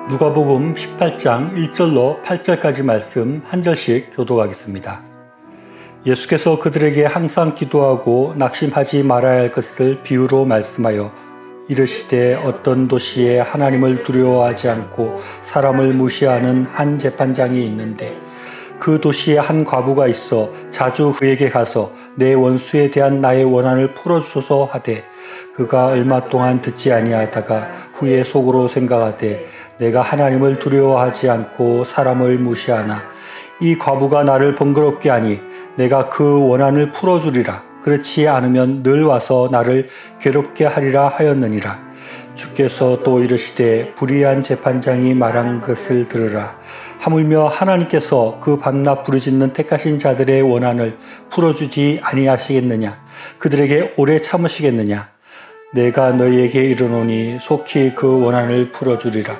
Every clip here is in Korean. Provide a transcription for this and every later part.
누가복음 18장 1절로 8절까지 말씀 한 절씩 교독하겠습니다. 예수께서 그들에게 항상 기도하고 낙심하지 말아야 할 것을 비유로 말씀하여 이르시되 어떤 도시에 하나님을 두려워하지 않고 사람을 무시하는 한 재판장이 있는데 그 도시에 한 과부가 있어 자주 그에게 가서 내 원수에 대한 나의 원한을 풀어주소서 하되 그가 얼마 동안 듣지 아니하다가 후에 속으로 생각하되 내가 하나님을 두려워하지 않고 사람을 무시하나 이 과부가 나를 번거롭게 하니 내가 그 원한을 풀어주리라. 그렇지 않으면 늘 와서 나를 괴롭게 하리라 하였느니라. 주께서 또 이르시되 불의한 재판장이 말한 것을 들으라. 하물며 하나님께서 그 밤낮 부르짖는 택하신 자들의 원한을 풀어주지 아니하시겠느냐. 그들에게 오래 참으시겠느냐. 내가 너희에게 이르노니 속히 그 원한을 풀어주리라.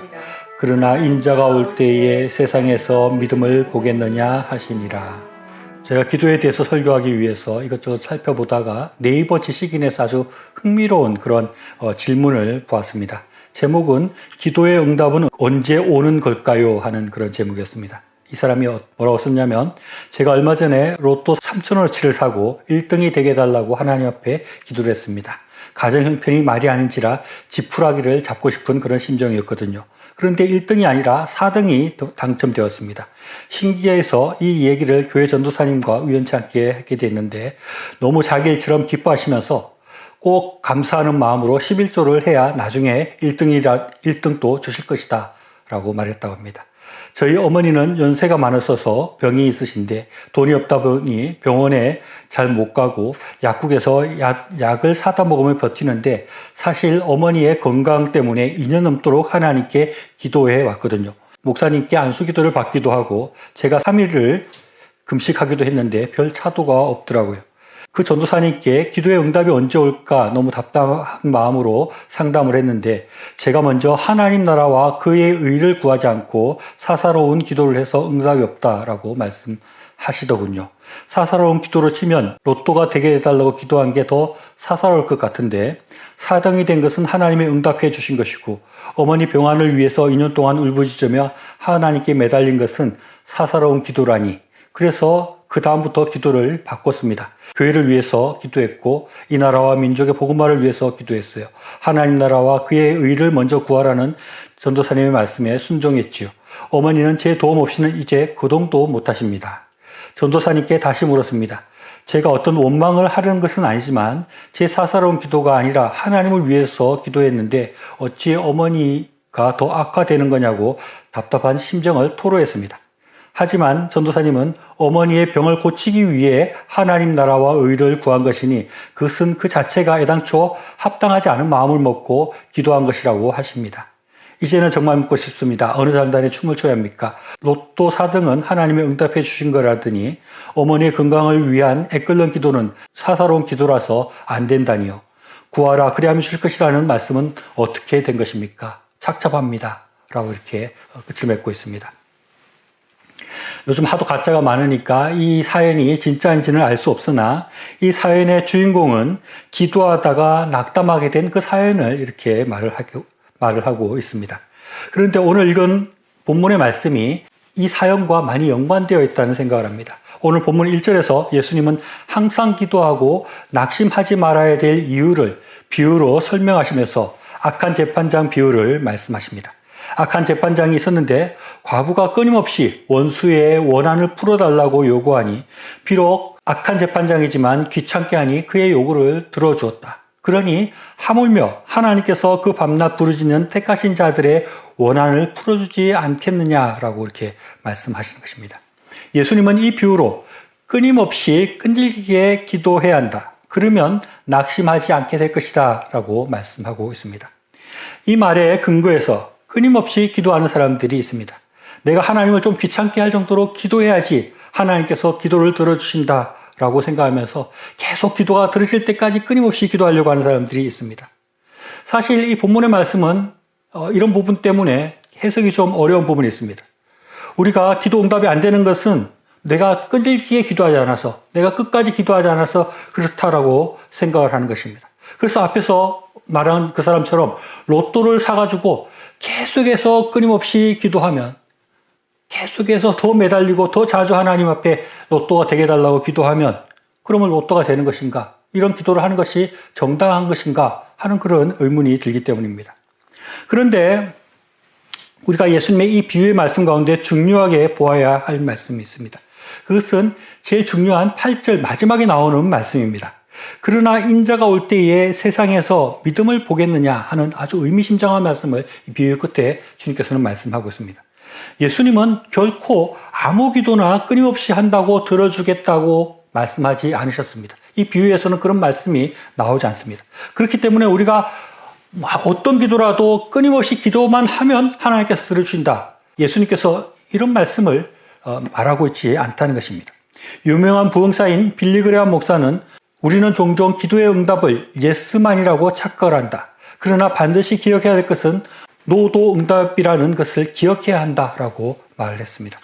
그러나 인자가 올 때에 세상에서 믿음을 보겠느냐 하시니라. 제가 기도에 대해서 설교하기 위해서 이것저것 살펴보다가 네이버 지식인에서 아주 흥미로운 그런 질문을 보았습니다. 제목은 기도의 응답은 언제 오는 걸까요? 하는 그런 제목이었습니다. 이 사람이 뭐라고 썼냐면 제가 얼마 전에 로또 3,000원어치를 사고 1등이 되게 해달라고 하나님 앞에 기도를 했습니다. 가정 형편이 말이 아닌지라 지푸라기를 잡고 싶은 그런 심정이었거든요. 그런데 1등이 아니라 4등이 당첨되었습니다. 신기해서 이 얘기를 교회 전도사님과 우연치 않게 하게 됐는데 너무 자기 일처럼 기뻐하시면서 꼭 감사하는 마음으로 11조를 해야 나중에 1등도 주실 것이다 라고 말했다고 합니다. 저희 어머니는 연세가 많으셔서 병이 있으신데 돈이 없다 보니 병원에 잘 못 가고 약국에서 약을 사다 먹으며 버티는데 사실 어머니의 건강 때문에 2년 넘도록 하나님께 기도해 왔거든요. 목사님께 안수기도를 받기도 하고 제가 3일을 금식하기도 했는데 별 차도가 없더라고요. 그 전도사님께 기도의 응답이 언제 올까 너무 답답한 마음으로 상담을 했는데 제가 먼저 하나님 나라와 그의 의를 구하지 않고 사사로운 기도를 해서 응답이 없다라고 말씀하시더군요. 사사로운 기도로 치면 로또가 되게 해달라고 기도한 게 더 사사로울 것 같은데 4등이 된 것은 하나님이 응답해 주신 것이고 어머니 병환을 위해서 2년 동안 울부짖으며 하나님께 매달린 것은 사사로운 기도라니 그래서 그 다음부터 기도를 바꿨습니다. 교회를 위해서 기도했고 이 나라와 민족의 복음화를 위해서 기도했어요. 하나님 나라와 그의 의를 먼저 구하라는 전도사님의 말씀에 순종했지요. 어머니는 제 도움 없이는 이제 거동도 못하십니다. 전도사님께 다시 물었습니다. 제가 어떤 원망을 하려는 것은 아니지만 제 사사로운 기도가 아니라 하나님을 위해서 기도했는데 어찌 어머니가 더 악화되는 거냐고 답답한 심정을 토로했습니다. 하지만 전도사님은 어머니의 병을 고치기 위해 하나님 나라와 의를 구한 것이니 그것은 그 자체가 애당초 합당하지 않은 마음을 먹고 기도한 것이라고 하십니다. 이제는 정말 묻고 싶습니다. 어느 장단에 춤을 춰야 합니까? 로또 4등은 하나님이 응답해 주신 거라더니 어머니의 건강을 위한 애끓는 기도는 사사로운 기도라서 안 된다니요. 구하라 그리하면 주실 것이라는 말씀은 어떻게 된 것입니까? 착잡합니다. 라고 이렇게 끝을 맺고 있습니다. 요즘 하도 가짜가 많으니까 이 사연이 진짜인지는 알 수 없으나 이 사연의 주인공은 기도하다가 낙담하게 된 그 사연을 이렇게 말을 하고 있습니다. 그런데 오늘 읽은 본문의 말씀이 이 사연과 많이 연관되어 있다는 생각을 합니다. 오늘 본문 1절에서 예수님은 항상 기도하고 낙심하지 말아야 될 이유를 비유로 설명하시면서 악한 재판장 비유를 말씀하십니다. 악한 재판장이 있었는데 과부가 끊임없이 원수의 원한을 풀어달라고 요구하니 비록 악한 재판장이지만 귀찮게 하니 그의 요구를 들어주었다. 그러니 하물며 하나님께서 그 밤낮 부르짖는 택하신 자들의 원한을 풀어주지 않겠느냐라고 이렇게 말씀하시는 것입니다. 예수님은 이 비유로 끊임없이 끈질기게 기도해야 한다. 그러면 낙심하지 않게 될 것이다 라고 말씀하고 있습니다. 이 말에 근거해서 끊임없이 기도하는 사람들이 있습니다. 내가 하나님을 좀 귀찮게 할 정도로 기도해야지 하나님께서 기도를 들어주신다 라고 생각하면서 계속 기도가 들어질 때까지 끊임없이 기도하려고 하는 사람들이 있습니다. 사실 이 본문의 말씀은 이런 부분 때문에 해석이 좀 어려운 부분이 있습니다. 우리가 기도 응답이 안 되는 것은 내가 끈질기게 기도하지 않아서 내가 끝까지 기도하지 않아서 그렇다라고 생각을 하는 것입니다. 그래서 앞에서 말한 그 사람처럼 로또를 사가지고 계속해서 끊임없이 기도하면, 계속해서 더 매달리고 더 자주 하나님 앞에 로또가 되게 해달라고 기도하면 그러면 로또가 되는 것인가? 이런 기도를 하는 것이 정당한 것인가? 하는 그런 의문이 들기 때문입니다. 그런데 우리가 예수님의 이 비유의 말씀 가운데 중요하게 보아야 할 말씀이 있습니다. 그것은 제일 중요한 8절 마지막에 나오는 말씀입니다. 그러나 인자가 올 때에 세상에서 믿음을 보겠느냐 하는 아주 의미심장한 말씀을 이 비유 끝에 주님께서는 말씀하고 있습니다. 예수님은 결코 아무 기도나 끊임없이 한다고 들어주겠다고 말씀하지 않으셨습니다. 이 비유에서는 그런 말씀이 나오지 않습니다. 그렇기 때문에 우리가 어떤 기도라도 끊임없이 기도만 하면 하나님께서 들어주신다. 예수님께서 이런 말씀을 말하고 있지 않다는 것입니다. 유명한 부흥사인 빌리그레암 목사는 우리는 종종 기도의 응답을 예스만이라고 착각을 한다. 그러나 반드시 기억해야 될 것은 노도 응답이라는 것을 기억해야 한다라고 말을 했습니다.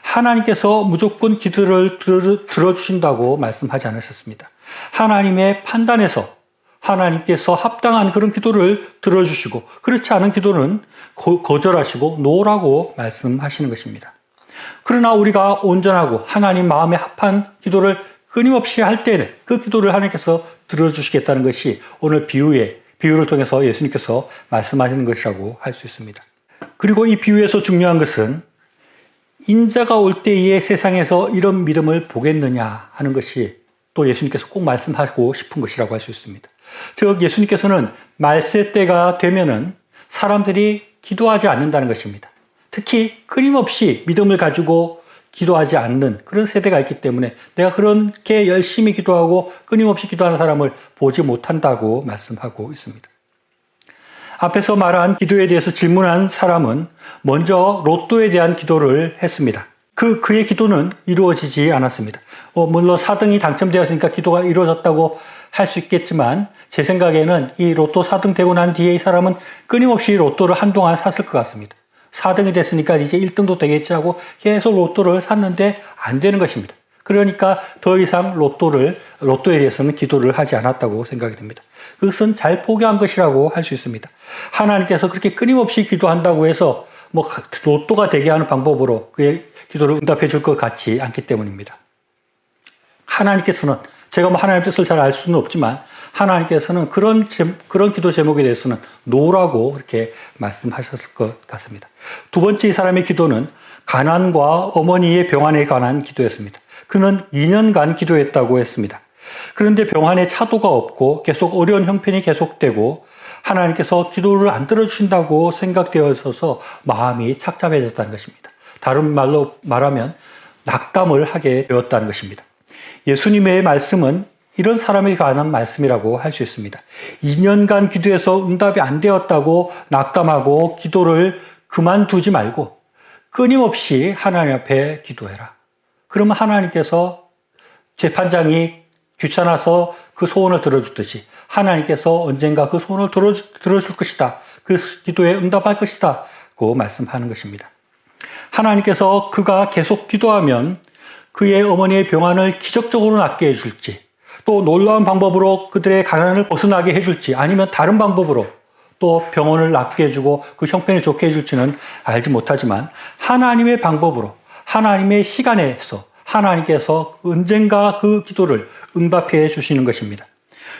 하나님께서 무조건 기도를 들어주신다고 말씀하지 않으셨습니다. 하나님의 판단에서 하나님께서 합당한 그런 기도를 들어주시고 그렇지 않은 기도는 거절하시고 노라고 말씀하시는 것입니다. 그러나 우리가 온전하고 하나님 마음에 합한 기도를 끊임없이 할 때는 그 기도를 하나님께서 들어주시겠다는 것이 오늘 비유를 통해서 예수님께서 말씀하시는 것이라고 할 수 있습니다. 그리고 이 비유에서 중요한 것은 인자가 올 때에 세상에서 이런 믿음을 보겠느냐 하는 것이 또 예수님께서 꼭 말씀하고 싶은 것이라고 할 수 있습니다. 즉 예수님께서는 말세 때가 되면은 사람들이 기도하지 않는다는 것입니다. 특히 끊임없이 믿음을 가지고 기도하지 않는 그런 세대가 있기 때문에 내가 그렇게 열심히 기도하고 끊임없이 기도하는 사람을 보지 못한다고 말씀하고 있습니다. 앞에서 말한 기도에 대해서 질문한 사람은 먼저 로또에 대한 기도를 했습니다. 그의 기도는 이루어지지 않았습니다. 물론 4등이 당첨되었으니까 기도가 이루어졌다고 할 수 있겠지만 제 생각에는 이 로또 4등 되고 난 뒤에 이 사람은 끊임없이 로또를 한동안 샀을 것 같습니다. 4등이 됐으니까 이제 1등도 되겠지 하고 계속 로또를 샀는데 안 되는 것입니다. 그러니까 더 이상 로또에 대해서는 기도를 하지 않았다고 생각이 듭니다. 그것은 잘 포기한 것이라고 할 수 있습니다. 하나님께서 그렇게 끊임없이 기도한다고 해서 로또가 되게 하는 방법으로 그의 기도를 응답해 줄 것 같지 않기 때문입니다. 하나님께서는 제가 하나님의 뜻을 잘 알 수는 없지만 하나님께서는 그런 기도 제목에 대해서는 노라고 이렇게 말씀하셨을 것 같습니다. 두 번째 이 사람의 기도는 가난과 어머니의 병환에 관한 기도였습니다. 그는 2년간 기도했다고 했습니다. 그런데 병환에 차도가 없고 계속 어려운 형편이 계속되고 하나님께서 기도를 안 들어주신다고 생각되어 있어서 마음이 착잡해졌다는 것입니다. 다른 말로 말하면 낙담을 하게 되었다는 것입니다. 예수님의 말씀은 이런 사람에 관한 말씀이라고 할 수 있습니다. 2년간 기도해서 응답이 안 되었다고 낙담하고 기도를 그만두지 말고 끊임없이 하나님 앞에 기도해라. 그러면 하나님께서 재판장이 귀찮아서 그 소원을 들어줬듯이 하나님께서 언젠가 그 소원을 들어줄 것이다. 그 기도에 응답할 것이다. 고 말씀하는 것입니다. 하나님께서 그가 계속 기도하면 그의 어머니의 병환을 기적적으로 낫게 해줄지 또 놀라운 방법으로 그들의 가난을 벗어나게 해줄지 아니면 다른 방법으로 또 병원을 낫게 해주고 그 형편이 좋게 해줄지는 알지 못하지만 하나님의 방법으로 하나님의 시간에서 하나님께서 언젠가 그 기도를 응답해 주시는 것입니다.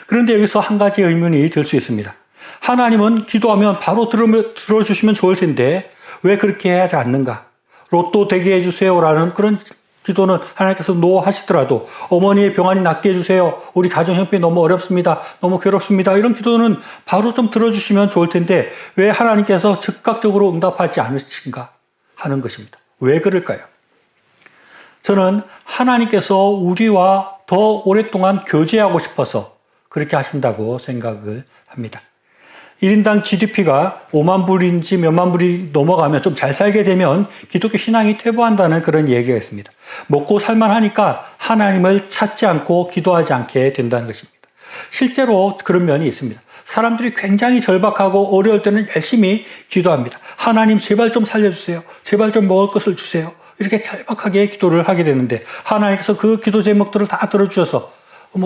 그런데 여기서 한 가지 의문이 들 수 있습니다. 하나님은 기도하면 바로 들어주시면 좋을 텐데 왜 그렇게 하지 않는가? 로또 되게 해주세요라는 그런 기도는 하나님께서 노하시더라도 어머니의 병환이 낫게 해주세요. 우리 가정 형편이 너무 어렵습니다. 너무 괴롭습니다. 이런 기도는 바로 좀 들어주시면 좋을 텐데 왜 하나님께서 즉각적으로 응답하지 않으신가 하는 것입니다. 왜 그럴까요? 저는 하나님께서 우리와 더 오랫동안 교제하고 싶어서 그렇게 하신다고 생각을 합니다. 1인당 GDP가 5만 불인지 몇만 불이 넘어가면 좀 잘 살게 되면 기독교 신앙이 퇴보한다는 그런 얘기가 있습니다. 먹고 살만하니까 하나님을 찾지 않고 기도하지 않게 된다는 것입니다. 실제로 그런 면이 있습니다. 사람들이 굉장히 절박하고 어려울 때는 열심히 기도합니다. 하나님 제발 좀 살려주세요. 제발 좀 먹을 것을 주세요. 이렇게 절박하게 기도를 하게 되는데 하나님께서 그 기도 제목들을 다 들어주셔서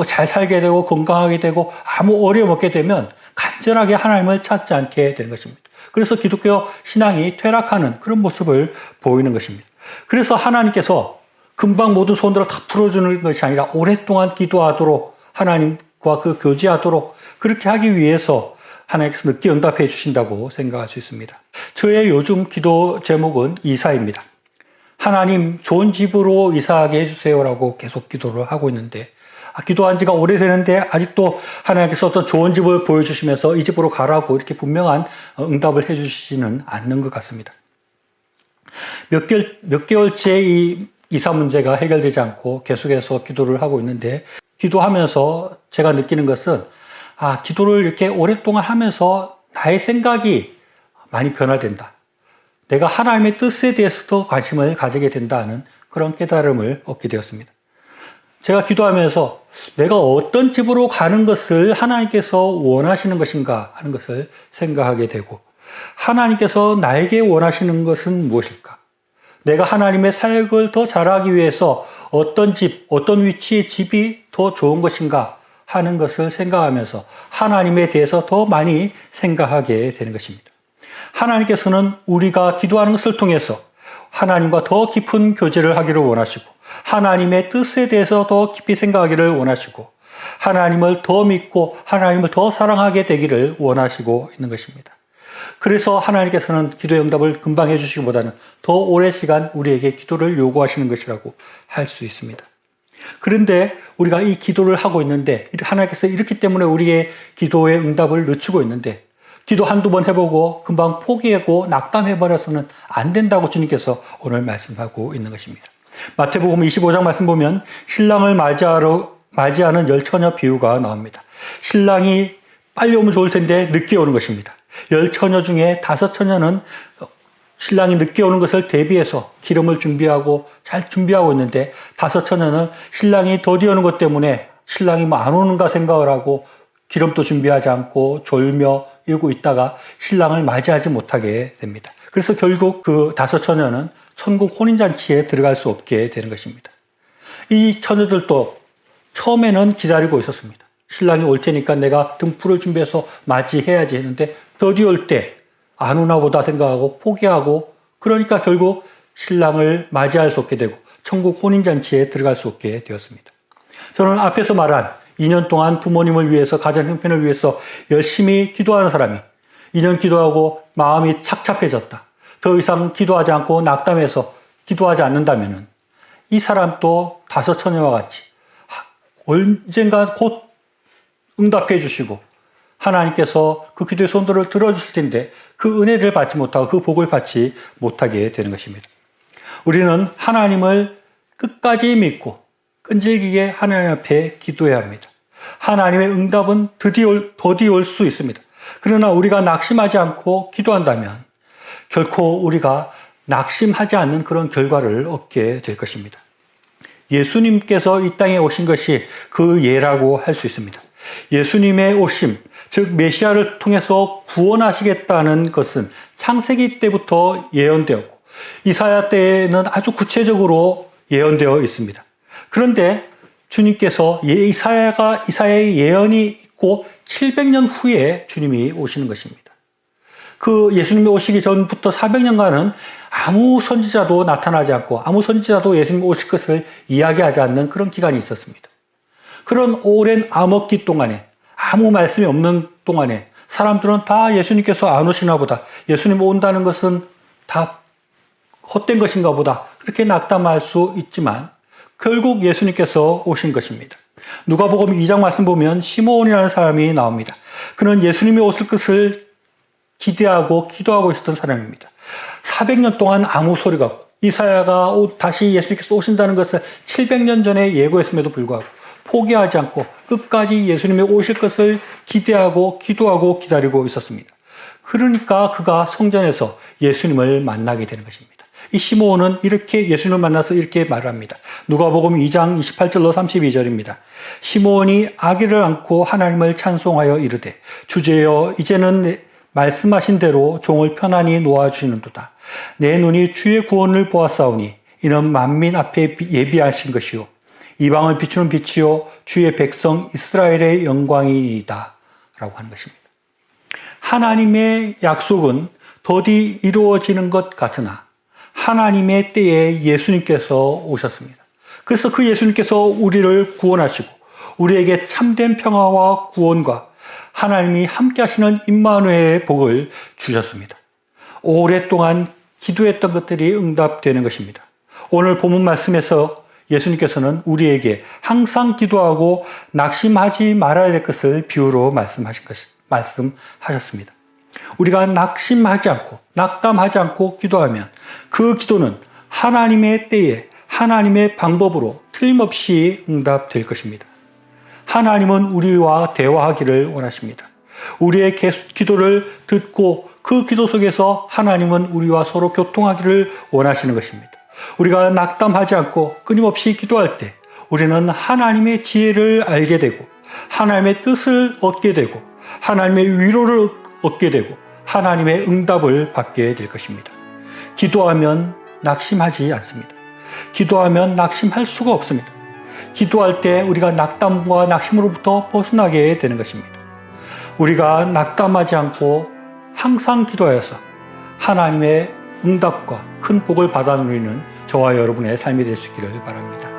잘 살게 되고 건강하게 되고 아무 어려움 없게 되면 간절하게 하나님을 찾지 않게 되는 것입니다. 그래서 기독교 신앙이 퇴락하는 그런 모습을 보이는 것입니다. 그래서 하나님께서 금방 모든 소원들을 다 풀어주는 것이 아니라 오랫동안 기도하도록 하나님과 그 교제하도록 그렇게 하기 위해서 하나님께서 늦게 응답해 주신다고 생각할 수 있습니다. 저의 요즘 기도 제목은 이사입니다. 하나님 좋은 집으로 이사하게 해주세요라고 계속 기도를 하고 있는데 기도한 지가 오래되는데 아직도 하나님께서 어떤 좋은 집을 보여주시면서 이 집으로 가라고 이렇게 분명한 응답을 해주시지는 않는 것 같습니다. 몇 개월째 이 이사 문제가 해결되지 않고 계속해서 기도를 하고 있는데 기도하면서 제가 느끼는 것은 기도를 이렇게 오랫동안 하면서 나의 생각이 많이 변화된다. 내가 하나님의 뜻에 대해서도 관심을 가지게 된다는 그런 깨달음을 얻게 되었습니다. 제가 기도하면서 내가 어떤 집으로 가는 것을 하나님께서 원하시는 것인가 하는 것을 생각하게 되고 하나님께서 나에게 원하시는 것은 무엇일까? 내가 하나님의 사역을 더 잘하기 위해서 어떤 집, 어떤 위치의 집이 더 좋은 것인가 하는 것을 생각하면서 하나님에 대해서 더 많이 생각하게 되는 것입니다. 하나님께서는 우리가 기도하는 것을 통해서 하나님과 더 깊은 교제를 하기를 원하시고 하나님의 뜻에 대해서 더 깊이 생각하기를 원하시고 하나님을 더 믿고 하나님을 더 사랑하게 되기를 원하시고 있는 것입니다. 그래서 하나님께서는 기도의 응답을 금방 해주시기보다는 더 오랜 시간 우리에게 기도를 요구하시는 것이라고 할 수 있습니다. 그런데 우리가 이 기도를 하고 있는데 하나님께서 이렇기 때문에 우리의 기도의 응답을 늦추고 있는데 기도 한두 번 해보고 금방 포기하고 낙담해버려서는 안 된다고 주님께서 오늘 말씀하고 있는 것입니다. 마태복음 25장 말씀 보면 신랑을 맞이하는 10처녀 비유가 나옵니다. 신랑이 빨리 오면 좋을 텐데 늦게 오는 것입니다. 10처녀 중에 5처녀는 신랑이 늦게 오는 것을 대비해서 기름을 준비하고 잘 준비하고 있는데 5처녀는 신랑이 더디 오는 것 때문에 신랑이 안 오는가 생각을 하고 기름도 준비하지 않고 졸며 이러고 있다가 신랑을 맞이하지 못하게 됩니다. 그래서 결국 그 5처녀는 천국 혼인잔치에 들어갈 수 없게 되는 것입니다. 이 처녀들도 처음에는 기다리고 있었습니다. 신랑이 올 테니까 내가 등불을 준비해서 맞이해야지 했는데 더디 올 때 안 오나 보다 생각하고 포기하고 그러니까 결국 신랑을 맞이할 수 없게 되고 천국 혼인잔치에 들어갈 수 없게 되었습니다. 저는 앞에서 말한 2년 동안 부모님을 위해서 가정 형편을 위해서 열심히 기도하는 사람이 2년 기도하고 마음이 착잡해졌다. 더 이상 기도하지 않고 낙담해서 기도하지 않는다면 이 사람도 5처녀와 같이 언젠가 곧 응답해 주시고 하나님께서 그 기도의 손들을 들어주실 텐데 그 은혜를 받지 못하고 그 복을 받지 못하게 되는 것입니다. 우리는 하나님을 끝까지 믿고 끈질기게 하나님 앞에 기도해야 합니다. 하나님의 응답은 더디 올 수 있습니다. 그러나 우리가 낙심하지 않고 기도한다면 결코 우리가 낙심하지 않는 그런 결과를 얻게 될 것입니다. 예수님께서 이 땅에 오신 것이 그 예라고 할 수 있습니다. 예수님의 오심, 즉 메시아를 통해서 구원하시겠다는 것은 창세기 때부터 예언되었고 이사야 때에는 아주 구체적으로 예언되어 있습니다. 그런데 주님께서 이사야의 예언이 있고 700년 후에 주님이 오시는 것입니다. 그 예수님이 오시기 전부터 400년간은 아무 선지자도 나타나지 않고 아무 선지자도 예수님이 오실 것을 이야기하지 않는 그런 기간이 있었습니다. 그런 오랜 암흑기 동안에 아무 말씀이 없는 동안에 사람들은 다 예수님께서 안 오시나 보다, 예수님 온다는 것은 다 헛된 것인가 보다 그렇게 낙담할 수 있지만 결국 예수님께서 오신 것입니다. 누가복음 2장 말씀 보면 시므온이라는 사람이 나옵니다. 그는 예수님이 오실 것을 기대하고 기도하고 있었던 사람입니다. 400년 동안 아무 소리가 없고 이사야가 다시 예수님께서 오신다는 것을 700년 전에 예고했음에도 불구하고 포기하지 않고 끝까지 예수님이 오실 것을 기대하고 기도하고 기다리고 있었습니다. 그러니까 그가 성전에서 예수님을 만나게 되는 것입니다. 이 시므온은 이렇게 예수님을 만나서 이렇게 말합니다. 누가복음 2장 28절로 32절입니다. 시므온이 아기를 안고 하나님을 찬송하여 이르되 주제여 이제는 말씀하신 대로 종을 편안히 놓아주시는도다. 내 눈이 주의 구원을 보았사오니 이는 만민 앞에 예비하신 것이요 이방을 비추는 빛이요 주의 백성 이스라엘의 영광이다 라고 하는 것입니다. 하나님의 약속은 더디 이루어지는 것 같으나 하나님의 때에 예수님께서 오셨습니다. 그래서 그 예수님께서 우리를 구원하시고 우리에게 참된 평화와 구원과 하나님이 함께 하시는 임마누엘의 복을 주셨습니다. 오랫동안 기도했던 것들이 응답되는 것입니다. 오늘 본문 말씀에서 예수님께서는 우리에게 항상 기도하고 낙심하지 말아야 될 것을 비유로 말씀하셨습니다. 우리가 낙심하지 않고 낙담하지 않고 기도하면 그 기도는 하나님의 때에 하나님의 방법으로 틀림없이 응답될 것입니다. 하나님은 우리와 대화하기를 원하십니다. 우리의 기도를 듣고 그 기도 속에서 하나님은 우리와 서로 교통하기를 원하시는 것입니다. 우리가 낙담하지 않고 끊임없이 기도할 때 우리는 하나님의 지혜를 알게 되고 하나님의 뜻을 얻게 되고 하나님의 위로를 얻게 되고 하나님의 응답을 받게 될 것입니다. 기도하면 낙심하지 않습니다. 기도하면 낙심할 수가 없습니다. 기도할 때 우리가 낙담과 낙심으로부터 벗어나게 되는 것입니다. 우리가 낙담하지 않고 항상 기도하여서 하나님의 응답과 큰 복을 받아 누리는 저와 여러분의 삶이 될 수 있기를 바랍니다.